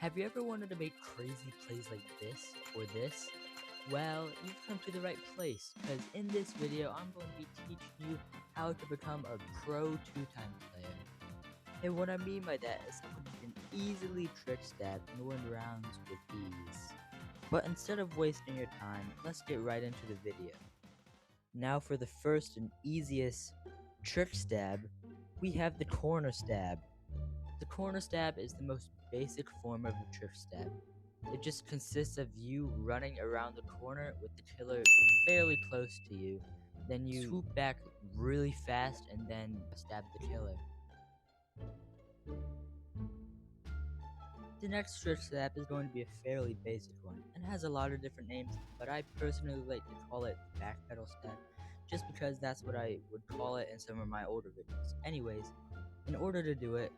Have you ever wanted to make crazy plays like this or this? Well, you've come to the right place, because in this video, I'm going to be teaching you how to become a pro two-time player. And what I mean by that is someone who can easily trick stab and win rounds with ease. But instead of wasting your time, let's get right into the video. Now for the first and easiest trick stab, we have the corner stab. The corner stab is the most basic form of a trick stab. It just consists of you running around the corner with the killer fairly close to you. Then you swoop back really fast and then stab the killer. The next trick stab is going to be a fairly basic one and has a lot of different names, but I personally like to call it backpedal stab just because that's what I would call it in some of my older videos. Anyways, in order to do it,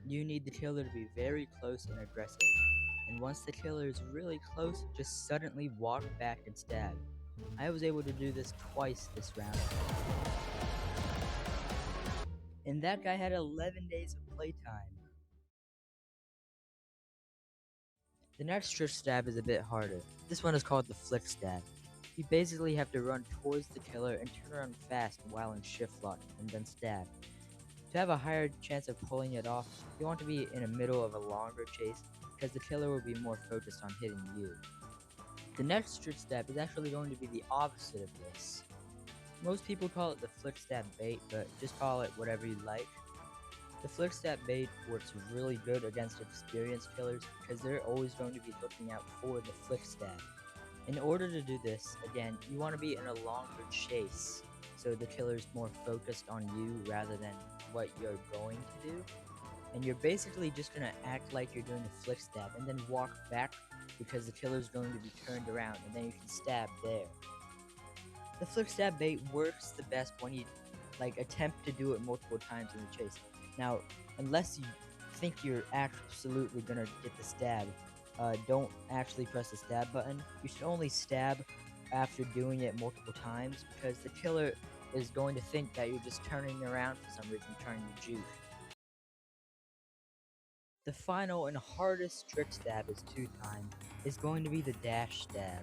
you need the killer to be very close and aggressive, and once the killer is really close, just suddenly walk back and stab. I was able to do this twice this round, and that guy had 11 days of playtime. The next trick stab is a bit harder. This one is called the flick stab. You basically have to run towards the killer and turn around fast while in shift lock and then stab. To have a higher chance of pulling it off, you want to be in the middle of a longer chase because the killer will be more focused on hitting you. The next trick stab is actually going to be the opposite of this. Most people call it the flick stab bait, but just call it whatever you like. The flick stab bait works really good against experienced killers because they're always going to be looking out for the flick stab. In order to do this, again, you want to be in a longer chase, so the killer's more focused on you rather than what you're going to do. And you're basically just going to act like you're doing a flick stab and then walk back because the killer's going to be turned around and then you can stab there. The flick stab bait works the best when you attempt to do it multiple times in the chase. Now, unless you think you're absolutely going to get the stab, don't actually press the stab button. You should only stab after doing it multiple times because the killer is going to think that you're just turning around for some reason, trying to juke. The final and hardest trick stab is two-time, is going to be the dash stab.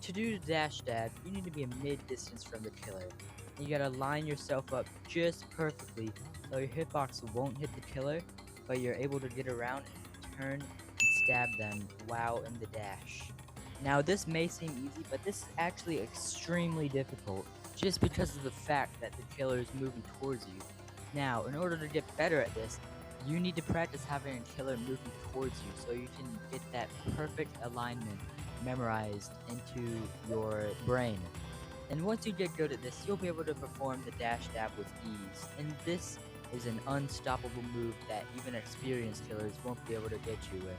To do the dash stab, you need to be a mid-distance from the killer. You gotta line yourself up just perfectly so your hitbox won't hit the killer, but you're able to get around and turn and stab them while in the dash. Now this may seem easy, but this is actually extremely difficult just because of the fact that the killer is moving towards you. Now, in order to get better at this, you need to practice having a killer moving towards you so you can get that perfect alignment memorized into your brain. And once you get good at this, you'll be able to perform the dash stab with ease. And this is an unstoppable move that even experienced killers won't be able to get you with.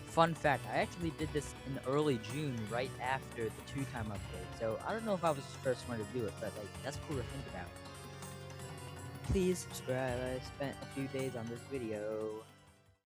Fun fact, I actually did this in early June right after the two-time update, so I don't know if I was the first one to do it, but that's cool to think about. Please subscribe, I spent a few days on this video.